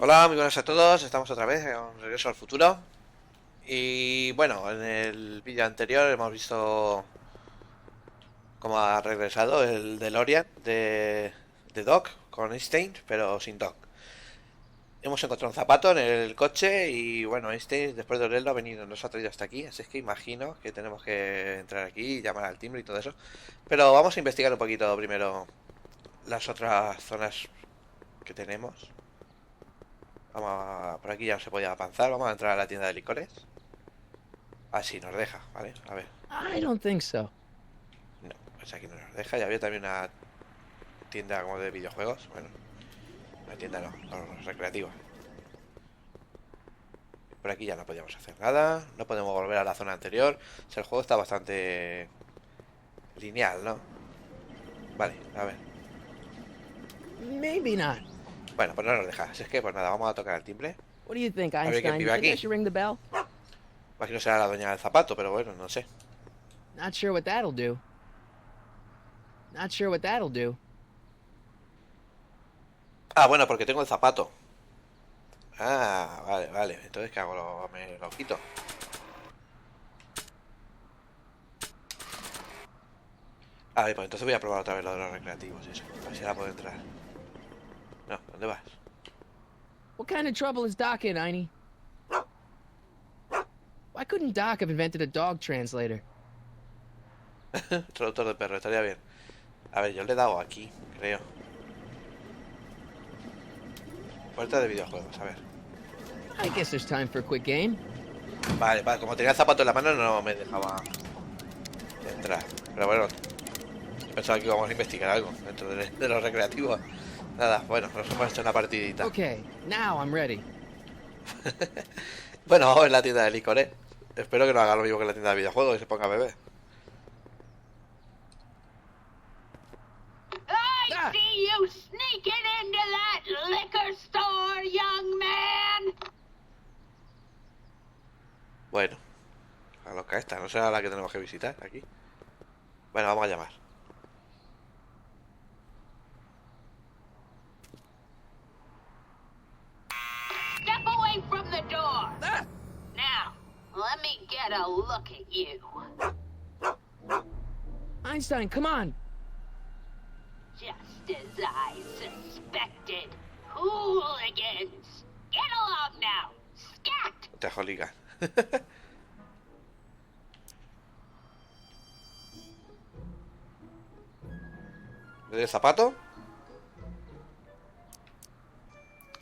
Hola, muy buenas a todos. Estamos otra vez en Regreso al futuro. Y bueno, en el vídeo anterior hemos visto cómo ha regresado el DeLorean de Doc con Einstein, pero sin Doc. Hemos encontrado un zapato en el coche y bueno, Einstein después de olerlo ha venido, nos ha traído hasta aquí. Así es que imagino que tenemos que entrar aquí, llamar al timbre y todo eso. Pero vamos a investigar un poquito primero las otras zonas que tenemos. Por aquí ya no se podía avanzar. Vamos a entrar a la tienda de licores. Así nos deja, ¿vale? A ver. I don't think so. No, pues aquí no nos deja. Ya había también una tienda como de videojuegos. Bueno, una tienda no recreativa. Por aquí ya no podíamos hacer nada. No podemos volver a la zona anterior. O sea, el juego está bastante lineal, ¿no? Vale, a ver. Maybe not. Bueno, pues no nos deja. Si es que, pues nada, vamos a tocar el timbre. What do you think, A ver quién Einstein? vive You think I aquí. should ring the bell? Aquí no será la dueña del zapato, pero bueno, no sé. Not sure what that'll do. Not sure what that'll do. Ah, bueno, porque tengo el zapato. Ah, vale, vale. Entonces, ¿qué hago? Me lo quito. A ver, pues entonces voy a probar otra vez lo de los recreativos y eso. A ver si ahora puedo entrar. No, ¿dónde vas? What kind of trouble is Doc in, Einie? Why couldn't Doc have invented a dog translator? Traductor de perro, estaría bien. A ver, yo le he dado aquí, creo. Puerta de videojuegos, a ver. I guess there's time for a quick game. Vale, vale, como tenía el zapato en la mano no me dejaba entrar. Pero bueno, pensaba que íbamos a investigar algo dentro de los recreativos. Nada, bueno, nos hemos hecho una partidita. Okay, now I'm ready. Bueno, vamos a ver la tienda de licor, ¿eh? Espero que no haga lo mismo que la tienda de videojuegos y se ponga a beber. I see you sneaking into that liquor store, young man. Bueno, la loca esta, no será la que tenemos que visitar aquí. Bueno, vamos a llamar. Step away from the door. Now, let me get a look at you. Einstein, come on. Just as I suspected. Hooligans. Get along now. Scat! Te joliga. ¿De zapato?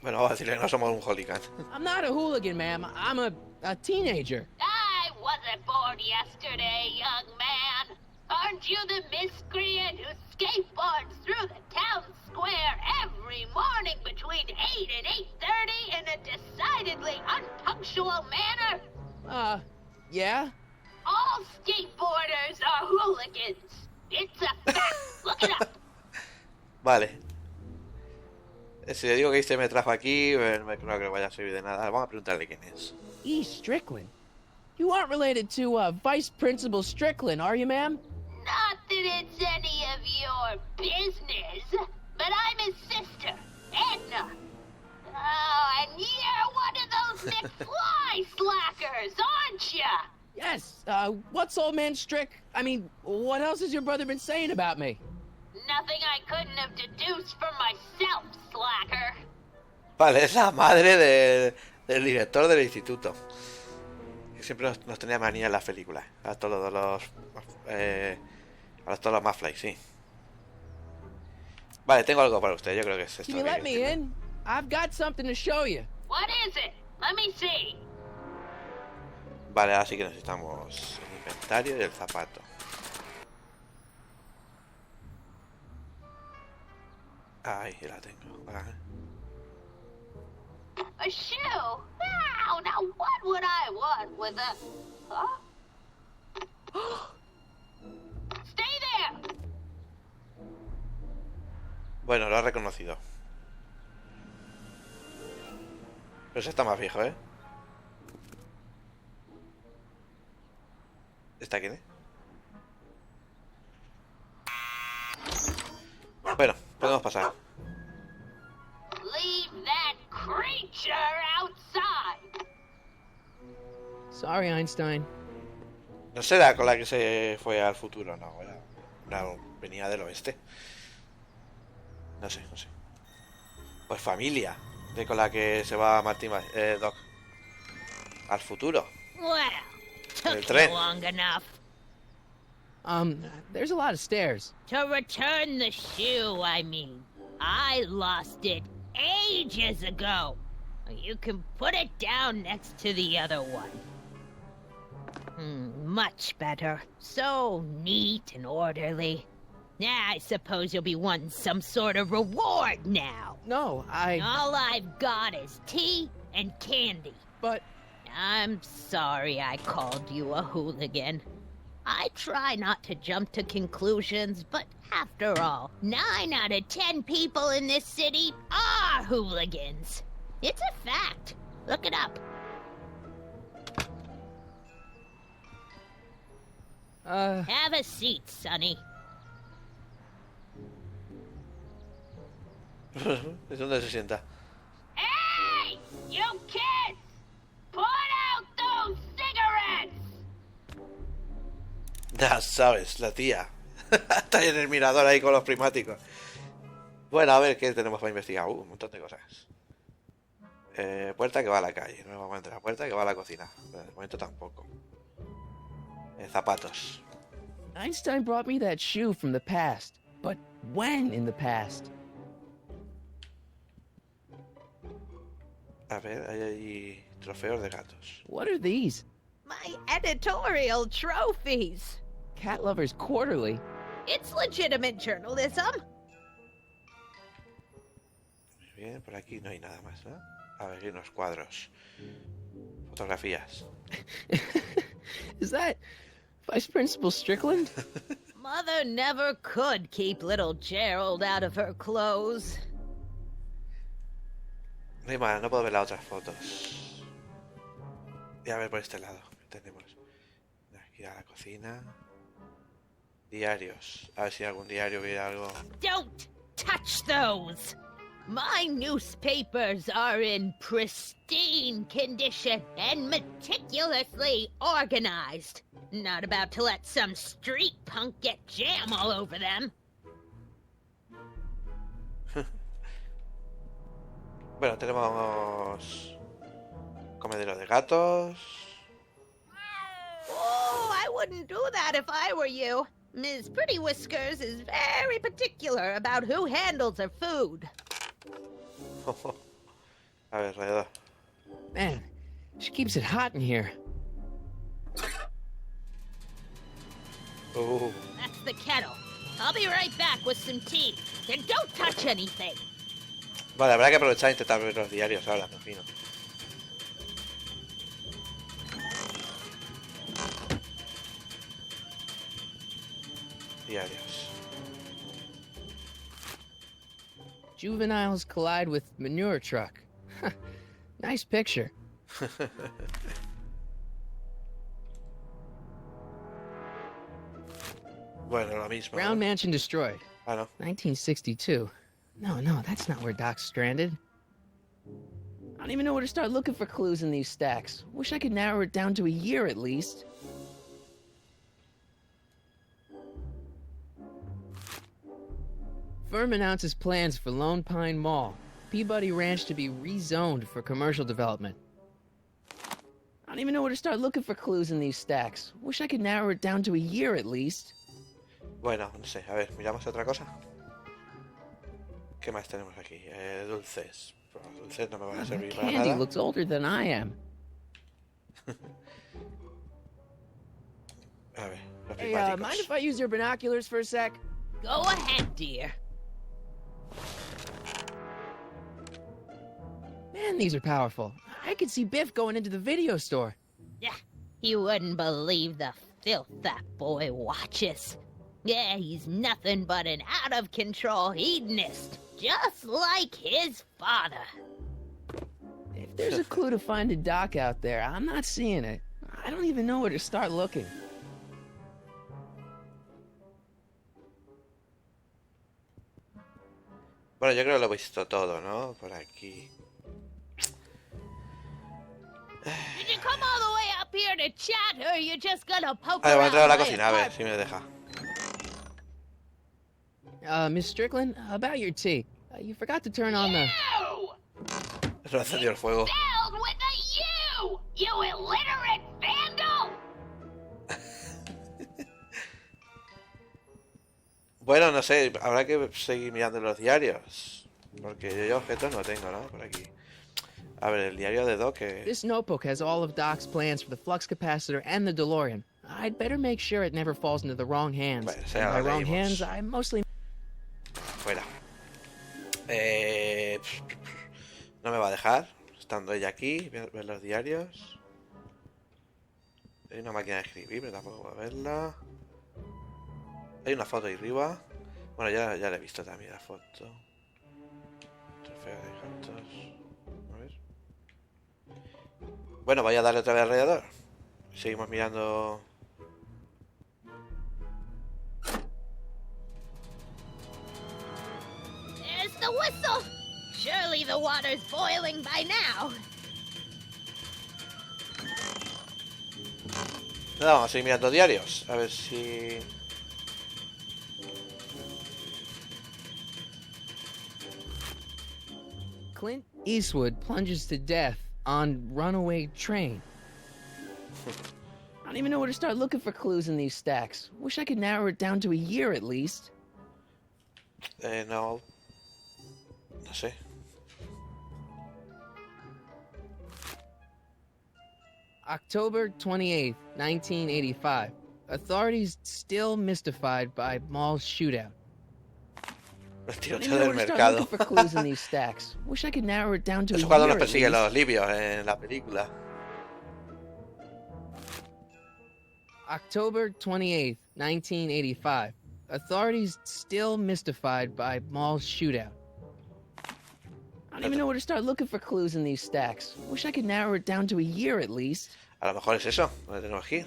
Bueno, vamos a decirle que no somos un hooligan. I'm not a hooligan, ma'am. I'm a teenager. I wasn't born yesterday, young man. Aren't you the miscreant who skateboards through the town square every morning between 8 and 8:30 in a decidedly unpunctual manner? Yeah? All skateboarders are hooligans. It's a fact. Look it up. Vale. Si le digo que este me trajo aquí, no creo que vaya a servir de nada. Vamos a preguntarle quién es. E. Strickland. You aren't related to Vice Principal Strickland, are you, ma'am? Not that it's any of your business, but I'm his sister, Edna. Oh, and you're one of those McFly slackers, aren't ya? Yes. What's old man Strick? I mean, what else has your brother been saying about me? Nothing I couldn't have deduced for myself, slacker. Vale, es la madre del director del instituto. Que siempre nos tenía manía en las películas. A todos los... a todos los Maflies, sí. Vale, tengo algo para usted. Yo creo que es esto. Can you let me in? I've got something to show you. What is it? Let me see. Vale, ahora sí que necesitamos el inventario y el zapato. Ahí la tengo. Vale. A shoe? Wow, now what would I want with a... Huh? Stay there! Bueno, lo ha reconocido. Pero ese está más viejo, ¿eh? ¿Esta quién es? Bueno, podemos pasar. Leave that creature outside. Sorry, Einstein. No será con la que se fue al futuro, no, venía del oeste. No sé. Pues familia, de con la que se va Martín, Doc, al futuro. Well, El took tren. you long enough. There's a lot of stairs. To return the shoe, I mean. I lost it ages ago. You can put it down next to the other one. Much better. So neat and orderly. I suppose you'll be wanting some sort of reward now. No, All I've got is tea and candy. But... I'm sorry I called you a hooligan. I try not to jump to conclusions, but after all, 9 out of 10 people in this city are hooligans. It's a fact. Look it up. Have a seat, Sonny. ¿Es donde se sienta? Hey! You kids! Put out those cigarettes! Ya sabes, la tía. Está ahí en el mirador ahí con los prismáticos. Bueno, a ver qué tenemos para investigar. Un montón de cosas. Puerta que va a la calle. No vamos a entrar. Puerta que va a la cocina. De momento tampoco. Zapatos. Einstein brought me that shoe from the past. But when in the past? A ver, hay ahí trofeos de gatos. What are these? My editorial trophies. Cat Lovers Quarterly. It's legitimate journalism. Muy bien, por aquí no hay nada más, ¿no? A ver, hay unos cuadros. Fotografías. Is that Vice Principal Strickland? Mother never could keep little Gerald out of her clothes. No hay más, no puedo ver las otras fotos. Y a ver por este lado. ¿Qué tenemos? Aquí a la cocina. Diarios. A ver si en algún diario hubiera algo. Don't touch those! My newspapers are in pristine condition and meticulously organized. Not about to let some street punk get jam all over them. Bueno, tenemos comedero de gatos. Oh, I wouldn't do that if I were you. Ms. Pretty Whiskers is very particular about who handles her food. A ver, alrededor. Man, she keeps it hot in here. That's the kettle. I'll be right back with some tea. And don't touch anything. Vale, habrá que aprovechar e intentar ver los diarios ahora, me imagino. Diarios. Juveniles collide with manure truck. Nice picture. Bueno, lo mismo. Brown ¿no? Mansion destroyed. Ah, no. 1962. No, that's not where Doc's stranded. I don't even know where to start looking for clues in these stacks. Wish I could narrow it down to a year at least. Firm announces plans for Lone Pine Mall, Peabody Ranch to be rezoned for commercial development. I don't even know where to start looking for clues in these stacks. Wish I could narrow it down to a year at least. Bueno, no sé. A ver, miramos otra cosa. ¿Qué más tenemos aquí? Dulces. Pues los dulces no me van a servir para Candy nada. looks older than I am. A ver, los Hey, prismáticos. mind if I use your binoculars for a sec? Go ahead, dear. Man, these are powerful. I could see Biff going into the video store. Yeah, you wouldn't believe the filth that boy watches. Yeah, he's nothing but an out-of-control hedonist, just like his father. If there's a clue to finding Doc out there, I'm not seeing it. I don't even know where to start looking. Bueno, yo creo que lo he visto todo, ¿no? Por aquí. Did you come all the way up here to chat, or are you just gonna poke Vale, voy a entrar a la around my cocina, a ver apartment? si me deja. Miss Strickland, about your tea. You forgot to turn on the... You! Se me encendió el fuego. Spelled with a U! You illiterate vandal! Bueno, no sé, habrá que seguir mirando los diarios. Porque yo objetos no tengo, ¿no? Por aquí. A ver, el diario de Doc que... This notebook has all of Doc's plans for the flux capacitor and the DeLorean. I'd better make sure it never falls into the wrong hands. Bueno, And sea, by lo wrong leímos. hands, I mostly... Fuera. No me va a dejar. Estando ella aquí, ver los diarios. Hay una máquina de escribir, pero tampoco voy a verla. Hay una foto ahí arriba. Bueno, ya la he visto también la foto. Trofeo de gatos. A ver. Bueno, voy a darle otra vez alrededor. Seguimos mirando. There's the whistle. Surely the water's boiling by now. Nada, vamos a seguir mirando diarios. A ver si... Clint Eastwood plunges to death on runaway train. I don't even know where to start looking for clues in these stacks. Wish I could narrow it down to a year at least. No... No sé. October 28th, 1985. Authorities still mystified by mall shootout. El I don't tiroteo even know del where to start mercado. looking for clues in these stacks. Wish I could narrow it down to a Eso cuando year nos at persiguen least. los libios en la película. October 28th, 1985. Authorities still mystified by mall shootout. I don't even know where to start looking for clues in these stacks. Wish I could narrow it down to a year at least. A lo mejor es eso, donde tenemos que ir.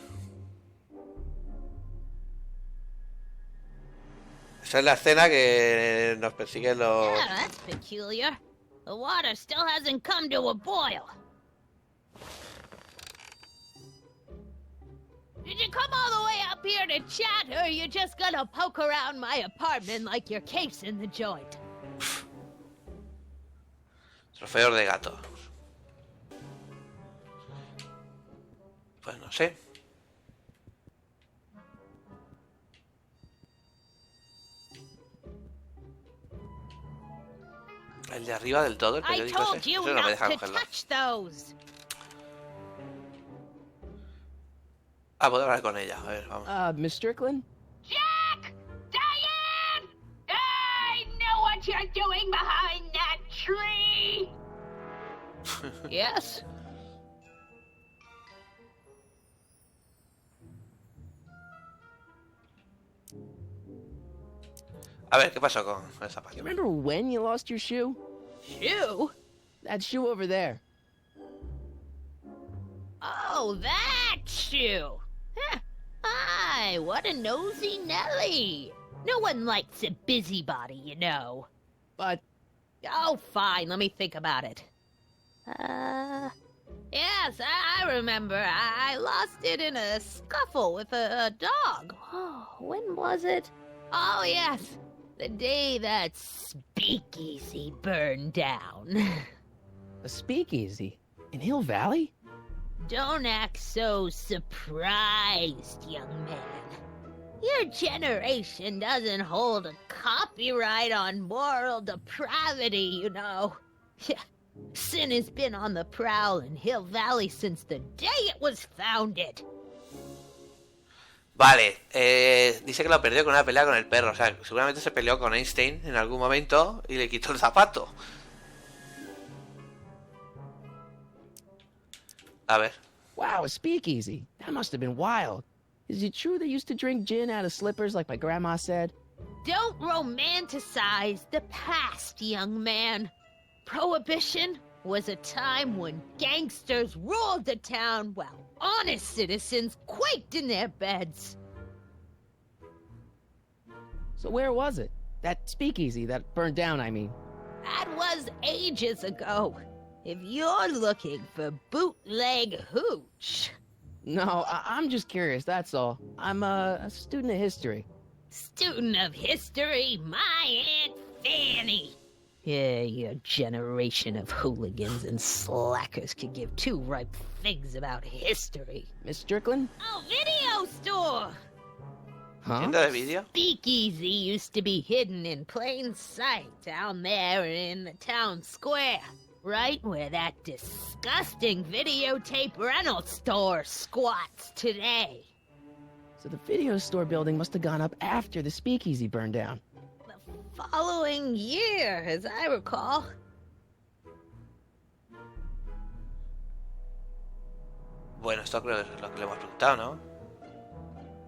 Esa es la escena que nos persiguen los... Yeah, that's peculiar. The water still hasn't come to a boil. Did you come all the way up here to chat, or are you just gonna poke around my apartment like your cape's in the joint? Trofeos de gato. Pues no sé. El de arriba del todo, el I periódico told ese. you Eso no me not deja to cogerlo. touch those. Ah, puedo hablar con ella. A ver, vamos. Miss Strickland? Jack! Diane! I know what you're doing behind that tree! Yes? A ver, ¿qué pasó con esa You página? remember when you lost your shoe? Shoe? That shoe over there. Oh, that shoe. Huh. Hi, what a nosy Nelly. No one likes a busybody, you know. But Oh, fine, let me think about it. Yes, I remember. I lost it in a scuffle with a dog. Oh, when was it? Oh, yes, the day that speakeasy burned down. a speakeasy in Hill Valley? Don't act so surprised, young man. Your generation doesn't hold a copyright on moral depravity, you know. Sin has been on the prowl in Hill Valley since the day it was founded. Vale, dice que lo perdió con una pelea con el perro. O sea, seguramente se peleó con Einstein en algún momento y le quitó el zapato. A ver. Wow, a speakeasy. That must have been wild. Is it true they used to drink gin out of slippers like my grandma said? Don't romanticize the past, young man. Prohibition was a time when gangsters ruled the town while honest citizens quaked in their beds. So where was it? That speakeasy that burned down, I mean. That was ages ago. If you're looking for bootleg hooch, No, I'm just curious, that's all. I'm a student of history. student of history, my Aunt Fanny. Yeah, your generation of hooligans and slackers could give two ripe figs about history. Miss Strickland? Oh, video store! Huh? ¿Tienda de vídeo? Speakeasy used to be hidden in plain sight down there in the town square. Right where that disgusting videotape rental store squats today. So the video store building must have gone up after the speakeasy burned down. The following year, as I recall. Bueno, esto creo que es lo que le hemos preguntado, ¿no?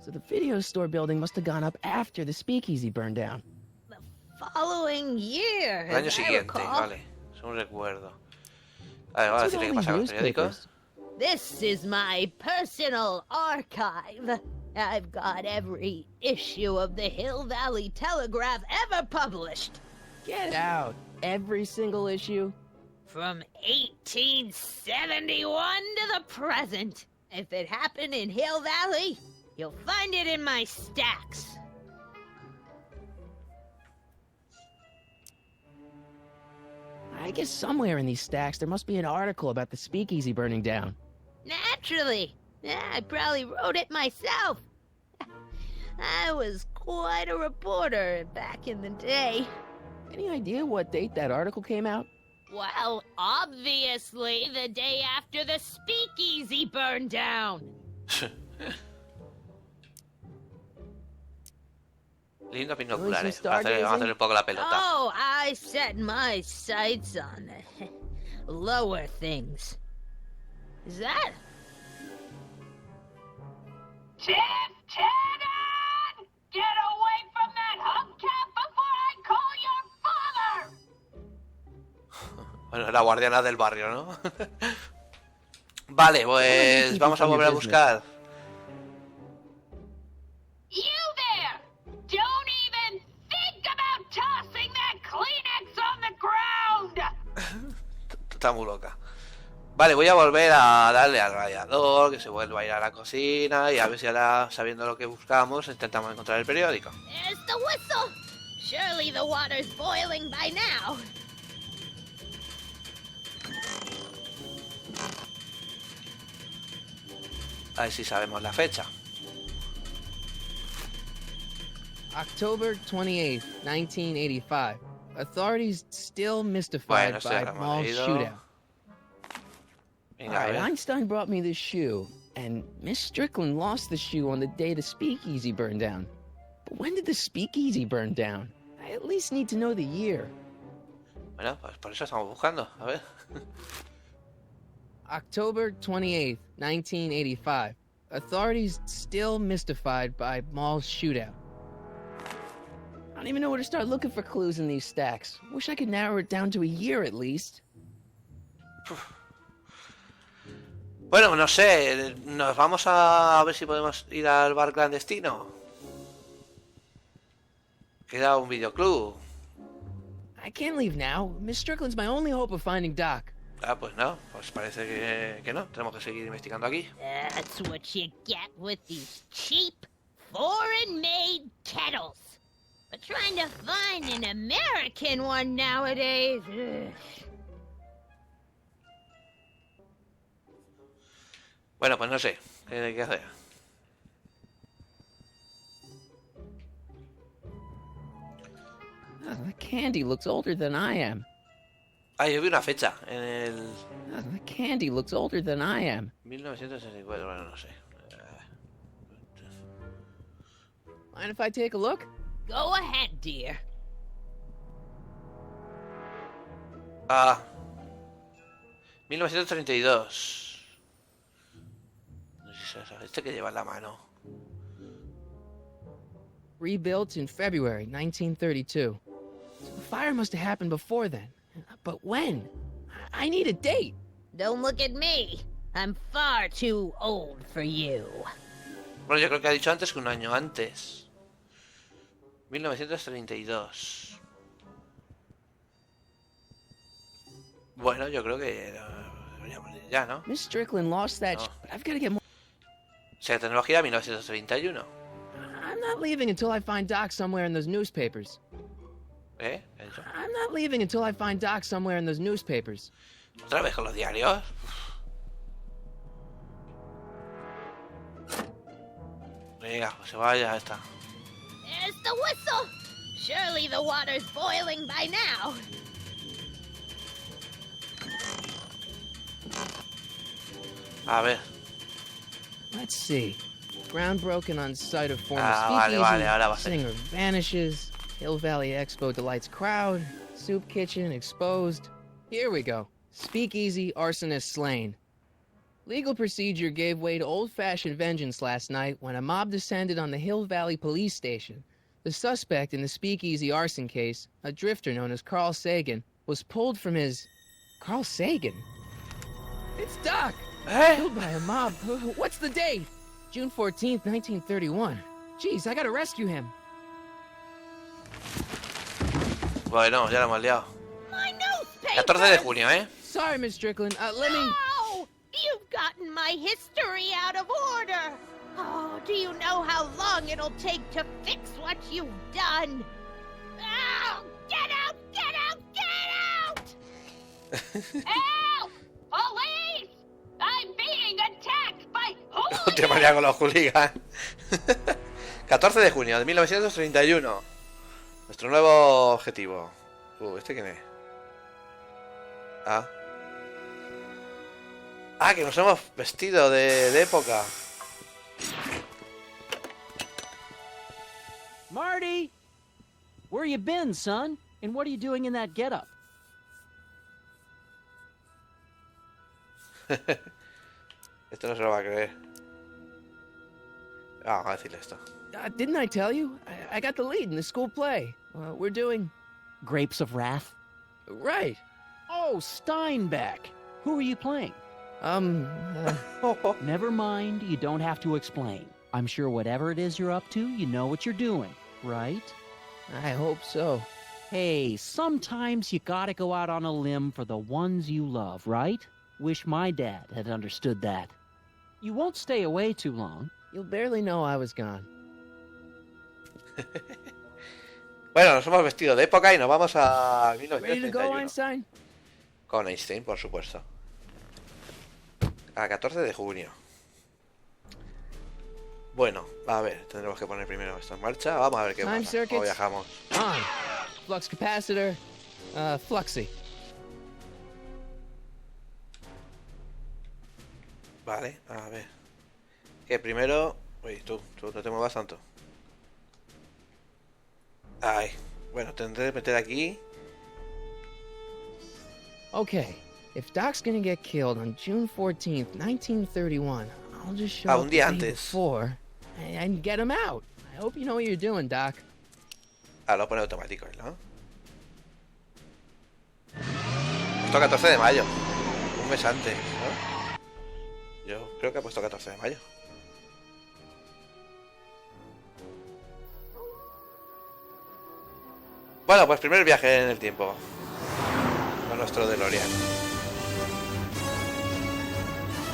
So the video store building must have gone up after the speakeasy burned down. The following year, El año as I siguiente, recall. vale. Es un recuerdo. A ver, vamos a What's decirle with qué all pasa con these el periódico. newspapers? This is my personal archive. I've got every issue of the Hill Valley Telegraph ever published. Get out. Every single issue? From 1871 to the present. If it happened in Hill Valley, you'll find it in my stacks. I guess somewhere in these stacks there must be an article about the speakeasy burning down. Naturally. I probably wrote it myself. I was quite a reporter back in the day. Any idea what date that article came out? Well, obviously the day after the speakeasy burned down. Lindo Really, binoculares. some Vamos a hacer stargazing? un poco la pelota. Oh, I set my sights on lower things. Is that? Tiff Tannen! Get away from that hubcap before I call your father! Bueno, la guardiana del barrio, ¿no? Vale, pues vamos a volver a buscar. You there! Don't even think about tossing that Kleenex on the ground! Está muy loca. Vale, voy a volver a darle al radiador, que se vuelva a ir a la cocina y a ver si ahora, sabiendo lo que buscamos, intentamos encontrar el periódico. There's the whistle. Surely the water's boiling by now. A ver si sabemos la fecha. October 28th, 1985. Authorities still mystified Bueno, esto ya by lo hemos Mall's leído. shootout. Venga, a Alright, ver. Einstein brought me this shoe, and Miss Strickland lost the shoe on the day the speakeasy burned down. But when did the speakeasy burn down? I at least need to know the year. Bueno, pues por eso estamos buscando. A ver. October 28th, 1985. Authorities still mystified by Mall's shootout. I don't even know where to start looking for clues in these stacks. Wish I could narrow it down to a year at least. Bueno, no sé. Nos vamos a ver si podemos ir al bar clandestino. Queda un videoclub. I can't leave now. Miss Strickland's my only hope of finding Doc. Ah, pues no. Pues parece que no. Tenemos que seguir investigando aquí. That's what you get with these cheap, foreign-made kettles. But trying to find an American one nowadays. Ugh. Bueno, pues no sé. ¿Qué hacer? Oh, the candy looks older than I am. Ah, yo vi una fecha. En el Oh, the candy looks older than I am. 1964. Bueno, no sé. Mind if I take a look? Go ahead, dear. Ah. 1932. No sé si es este que lleva en la mano. Rebuilt in February 1932. So the fire must have happened before then. But when? I need a date. Don't look at me. I'm far too old for you. Bueno, yo creo que ha dicho antes que un año antes. 1932. Bueno, yo creo que deberíamos ir ya, ¿no? Miss Strickland lost that No. but I've got to get more. O sea, tenemos que ir a 1931. I'm not leaving until I find Doc somewhere in those newspapers. ¿Eh? Eso. I'm not leaving until I find Doc somewhere in those newspapers. ¿Otra vez con los diarios? Venga, pues se vaya esta. There's the whistle. Surely the water's boiling by now. A ver. Let's see. Ground broken on site of former Vale, speakeasy. vale, ahora va a ser. Singer vanishes. Hill Valley Expo delights crowd. Soup kitchen exposed. Here we go. Speakeasy arsonist slain. Legal procedure gave way to old-fashioned vengeance last night when a mob descended on the Hill Valley police station. The suspect in the speakeasy arson case, a drifter known as Carl Sagan, was pulled from his... Carl Sagan? It's Doc! Killed by a mob. What's the date? June 14th, 1931. Jeez, I gotta rescue him. Bueno, ya la hemos liado. My newspaper. 14 de junio, ¿eh? Sorry, Miss Strickland. Let me... No! You've gotten my history out of order. Oh, do you know how long it'll take to fix what you've done? Oh, get out! Get out! Get out! Help! Police! I'm being attacked by Hostia, María, con los hooligans. 14 de junio de 1931. Nuestro nuevo objetivo. ¿Este quién es? Ah. Ah, que nos hemos vestido de época. Marty! Where you been, son? And what are you doing in that getup? Esto no se lo va a creer. Ah, vamos a decirle esto. didn't I tell you? I got the lead in the school play. We're doing... Grapes of Wrath? Right. Oh, Steinbeck! Who are you playing? Never mind, you don't have to explain. I'm sure whatever it is you're up to, you know what you're doing, right? I hope so. Hey, sometimes you gotta go out on a limb for the ones you love, right? Wish my dad had understood that. You won't stay away too long. You'll barely know I was gone. Bueno, nos hemos vestido de época y nos vamos a Ready to go, 1931. Einstein? Con Einstein, por supuesto. A 14 de junio. Bueno, a ver, tendremos que poner primero esto en marcha. Vamos a ver qué Time pasa. circuits. O viajamos. On. Flux capacitor. Fluxy. Vale, a ver. Que primero... Uy, tú no te muevas tanto. Ay, bueno, tendré que meter aquí. Okay, if Doc's gonna get killed on June 14th, 1931, I'll just show un up día the day antes. before and get him out. I hope you know what you're doing, Doc. Ah, lo pone automático, ¿no? Puesto 14 de mayo. Un mes antes, ¿no? Yo creo que ha puesto 14 de mayo. Bueno, pues primer viaje en el tiempo. Con nuestro DeLorean.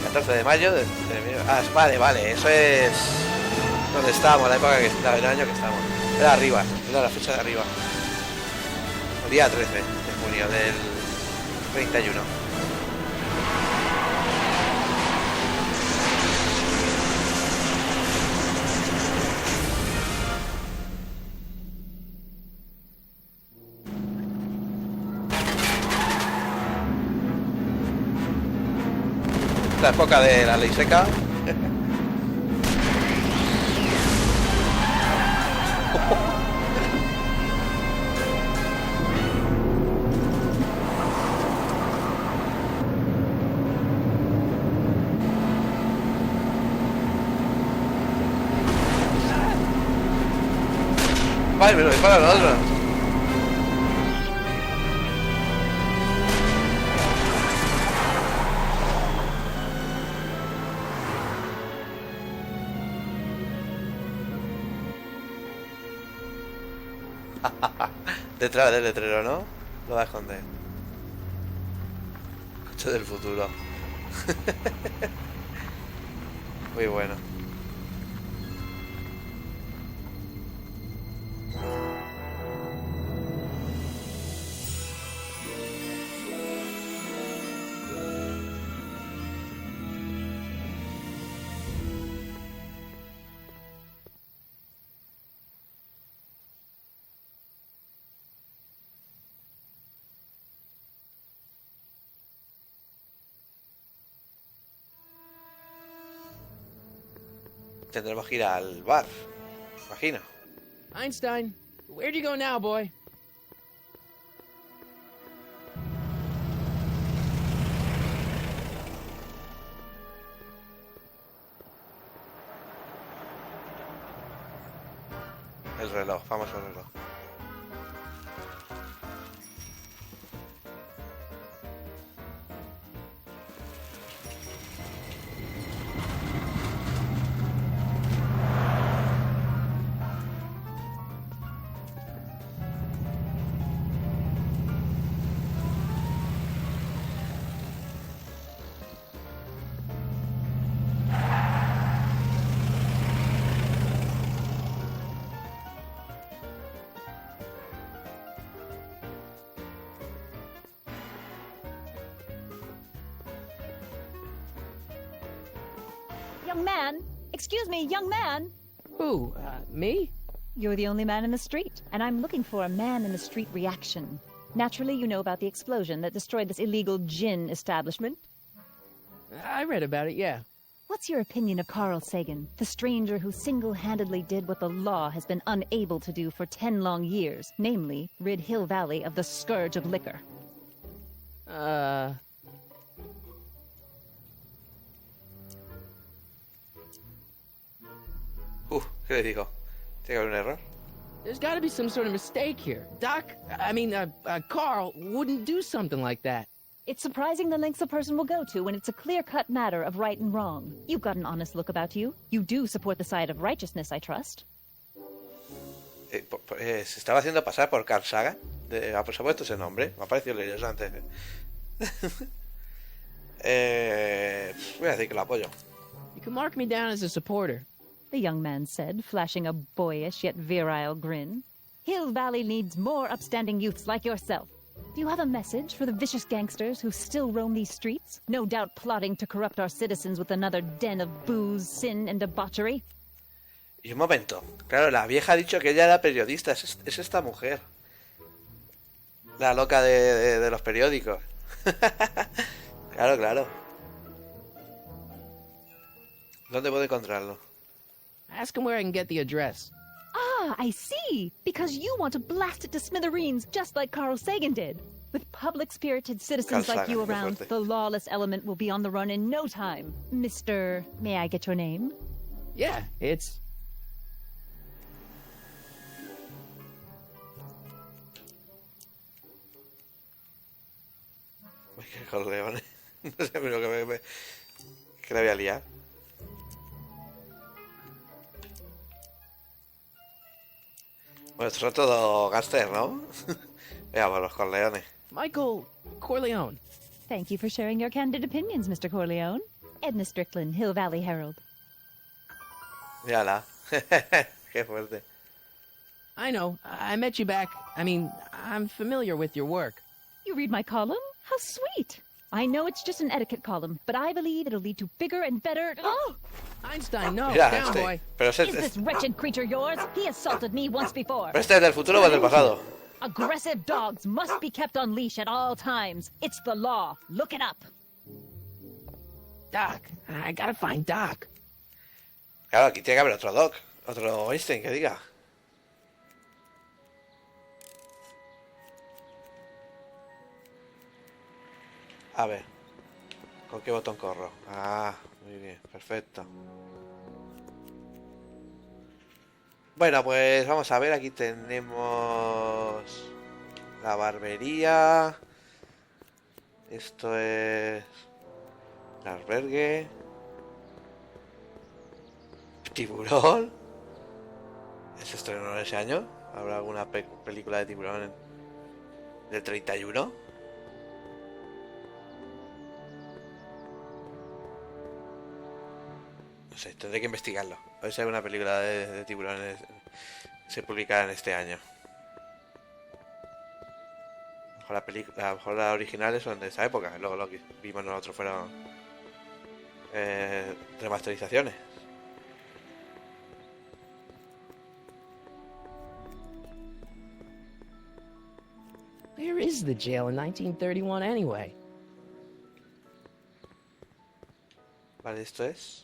14 de mayo Ah, vale, eso es... Donde estábamos, la época que... el año que estamos. Era arriba, era la fecha de arriba. El día 13 de junio del 31. La época de la ley seca. Vale, pero dispara la otra. Detrás del letrero, ¿no? Lo va a esconder. Gente del futuro. Muy bueno. Tendremos que ir al bar, imagino. Einstein, where'd you go now, boy? El reloj, vamos al reloj. Young man! Excuse me, young man! Who, me? You're the only man in the street, and I'm looking for a man-in-the-street reaction. Naturally, you know about the explosion that destroyed this illegal gin establishment. I read about it, yeah. What's your opinion of Carl Sagan, the stranger who single-handedly did what the law has been unable to do for 10 long years, namely, rid Hill Valley of the scourge of liquor? ¿Qué le digo? ¿Tiene que haber un error? There's gotta be some sort of mistake here. Carl wouldn't do something like that. It's surprising the lengths a person will go to when it's a clear-cut matter of right and wrong. You've got an honest look about you. You do support the side of righteousness, I trust. Se estaba haciendo pasar por Carl Sagan. Se ha puesto ese nombre. Me ha parecido leer eso antes. Voy a decir que lo apoyo. You can mark me down as a supporter. The young man said, flashing a boyish yet virile grin. Hill Valley needs more upstanding youths like yourself. Do you have a message for the vicious gangsters who still roam these streets, no doubt plotting to corrupt our citizens with another den of booze, sin, and debauchery? Y un momento. Claro, la vieja ha dicho que ella era periodista. Es esta mujer. La loca de los periódicos. Claro. ¿Dónde puedo encontrarlo? Ask him where I can get the address. Ah, I see. Because you want to blast it to smithereens just like Carl Sagan did. With public-spirited citizens like you around, the lawless element will be on the run in no time. Mr. May I get your name? Yeah, it's... Qué Corleone. No sé lo que le voy a liar. Bueno, estos son todos gángsters, ¿no? Veamos, los Corleones. Michael Corleone. Thank you for sharing your candid opinions, Mr. Corleone. Edna Strickland, Hill Valley Herald. Mírala. Qué fuerte. I know. I met you back. I'm familiar with your work. You read my column? How sweet. I know it's just an etiquette column, but I believe it'll lead to bigger and better... Oh! Einstein, no. Mira, Down, boy. Pero Is this wretched creature yours? He assaulted me once before. ¿Pero este es del futuro o del pasado? Aggressive dogs must be kept on leash at all times. It's the law. Look it up. Doc. I gotta find Doc. Claro, aquí tiene que haber otro Doc. Otro Einstein que diga. A ver. ¿Con qué botón corro? Ah, muy bien, perfecto. Bueno, pues vamos a ver. Aquí tenemos la barbería. Esto es el albergue. Tiburón. ¿Es esto en ese año? ¿Habrá alguna película de tiburón del 31? No sé, tendré que investigarlo. A ver si hay una película de tiburones se publica en este año. A lo mejor las originales son de esa época. Luego lo que vimos nosotros fueron remasterizaciones. Where is the jail in 1931 anyway? Vale, esto es...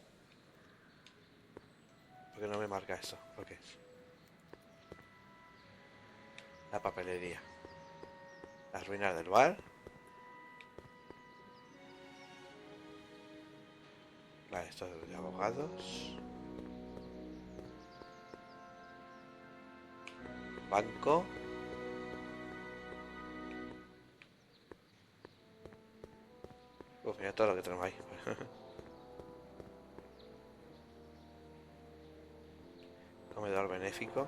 ¿Por qué no me marca eso? ¿Lo que es? La papelería. Las ruinas del bar. Vale, esto es de abogados. Banco. Uf, mira todo lo que tenemos ahí. Comedor benéfico.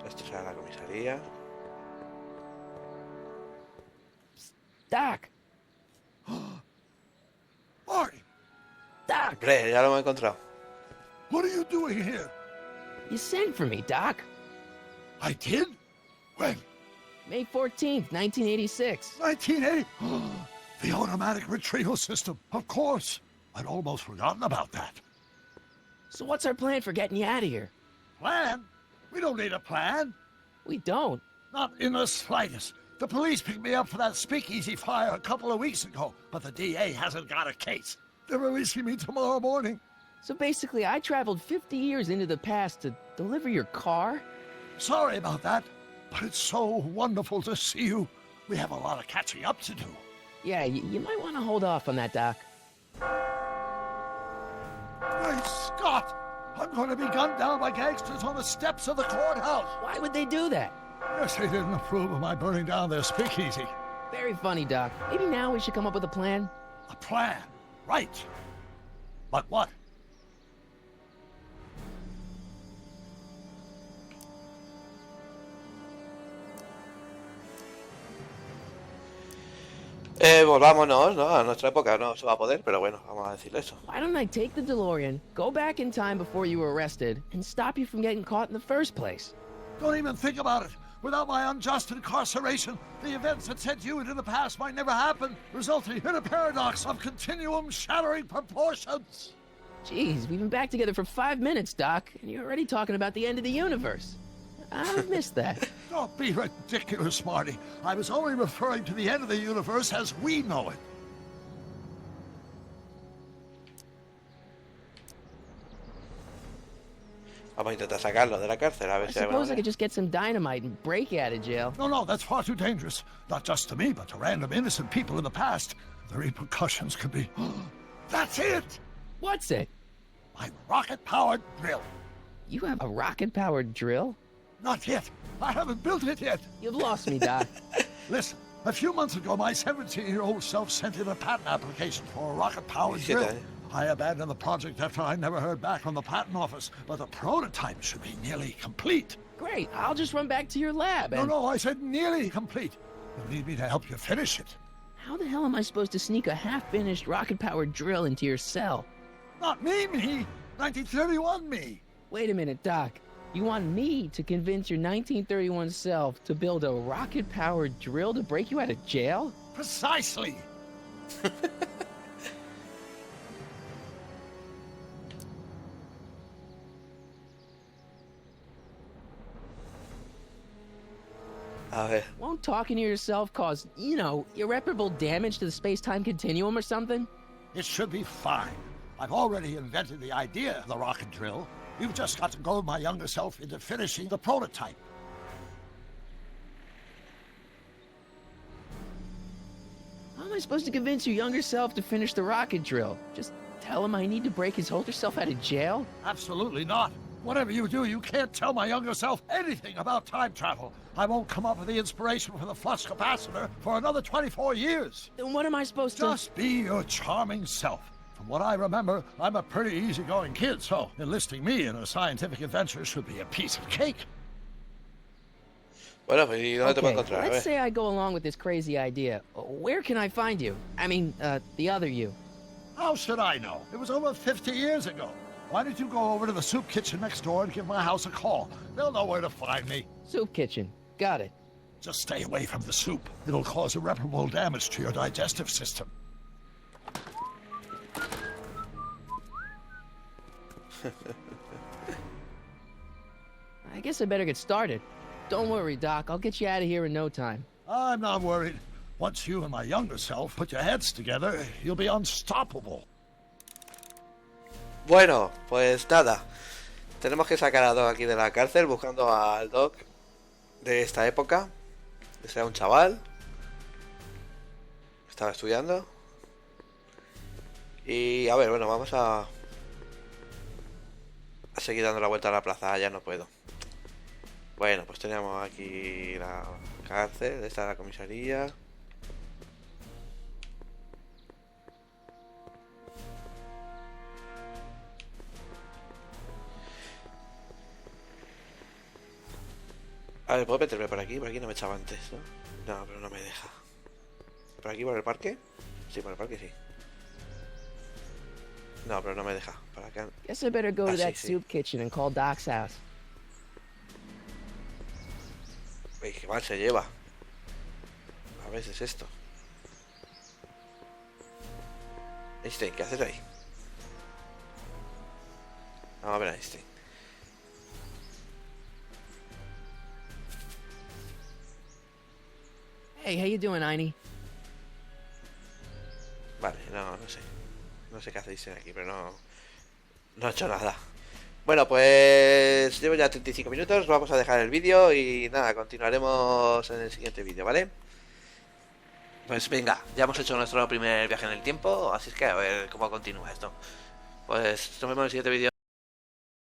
Esto será la comisaría. Doc! Marty, Doc! Hombre, ya lo hemos encontrado. what are you doing here? You sent for me, Doc. I did? When? May 14th, 1986. 1980? The automatic retrieval system. Of course. I'd almost forgotten about that. So what's our plan for getting you out of here? Plan? We don't need a plan. We don't. Not in the slightest. The police picked me up for that speakeasy fire a couple of weeks ago, but the DA hasn't got a case. They're releasing me tomorrow morning. So basically, I traveled 50 years into the past to deliver your car? Sorry about that, but it's so wonderful to see you. We have a lot of catching up to do. Yeah, you might want to hold off on that, Doc. Great Scott! I'm going to be gunned down by gangsters on the steps of the courthouse. Why would they do that? Guess they didn't approve of my burning down their speakeasy. Very funny, Doc. Maybe now we should come up with a plan? A plan, right. But what? Volvámonos, ¿no? A nuestra época no se va a poder, pero bueno, vamos a decirle eso. Why don't I take the DeLorean, go back in time before you were arrested, and stop you from getting caught in the first place? Don't even think about it. Without my unjust incarceration, the events that sent you into the past might never happen, resulting in a paradox of continuum shattering proportions. Jeez, we've been back together for 5 minutes, Doc, and you're already talking about the end of the universe. I've missed that. Don't be ridiculous, Marty. I was only referring to the end of the universe as we know it. Vamos a intentar sacarlo de la cárcel, a ver I si hay suppose I manera. could just get some dynamite and break you out of jail. No, that's far too dangerous. Not just to me, but to random innocent people in the past. The repercussions could be... That's it! What's it? My rocket-powered drill. You have a rocket-powered drill? Not yet. I haven't built it yet. You've lost me, Doc. Listen, a few months ago, my 17-year-old self sent in a patent application for a rocket-powered Shit, drill. eh? I abandoned the project after I never heard back from the patent office, but the prototype should be nearly complete. Great, I'll just run back to your lab and... No, I said nearly complete. You'll need me to help you finish it. How the hell am I supposed to sneak a half-finished rocket-powered drill into your cell? Not me. 1931 me. Wait a minute, Doc. You want me to convince your 1931 self to build a rocket-powered drill to break you out of jail? Precisely. A ver, Won't talking to yourself cause, irreparable damage to the space-time continuum or something? It should be fine. I've already invented the idea of the rocket drill. You've just got to goad my younger self into finishing the prototype. How am I supposed to convince your younger self to finish the rocket drill? Just tell him I need to break his older self out of jail? Absolutely not. Whatever you do, you can't tell my younger self anything about time travel. I won't come up with the inspiration for the flux capacitor for another 24 years. Then what am I supposed to... Just be your charming self. From what I remember, I'm a pretty easygoing kid, so enlisting me in a scientific adventure should be a piece of cake. Bueno, pues ¿y dónde te puedo Okay, encontrar? A let's ver. say I go along with this crazy idea. Where can I find you? I mean, the other you. How should I know? It was over 50 years ago. Why don't you go over to the soup kitchen next door and give my house a call? They'll know where to find me. Soup kitchen. Got it. Just stay away from the soup. It'll cause irreparable damage to your digestive system. I guess I better get started. Don't worry, Doc. I'll get you out of here in no time. I'm not worried. Once you and my younger self put your heads together, you'll be unstoppable. Bueno, pues nada. Tenemos que sacar a Doc aquí de la cárcel buscando al Doc de esta época. Ese era un chaval. Estaba estudiando. Y a ver, bueno, vamos a seguir dando la vuelta a la plaza. Ya no puedo. Bueno, pues teníamos aquí la cárcel. Esta es la comisaría. A ver, ¿puedo meterme por aquí? Por aquí no me echaba antes, ¿no? No, pero no me deja. ¿Por aquí, por el parque? Sí, por el parque sí. No, pero no me deja. Para acá. Guess I better go to sí, that sí. soup kitchen and call Doc's house. Uy, qué mal se lleva. A veces esto. Einstein, ¿qué haces ahí? Vamos a ver a Einstein. Hey, how you doing, Einie? Vale, no sé. No sé qué hace Einstein aquí, pero no he hecho nada. Bueno, pues llevo ya 35 minutos. Vamos a dejar el vídeo y nada, continuaremos en el siguiente vídeo, ¿vale? Pues venga, ya hemos hecho nuestro primer viaje en el tiempo, así es que a ver cómo continúa esto. Pues nos vemos en el siguiente vídeo.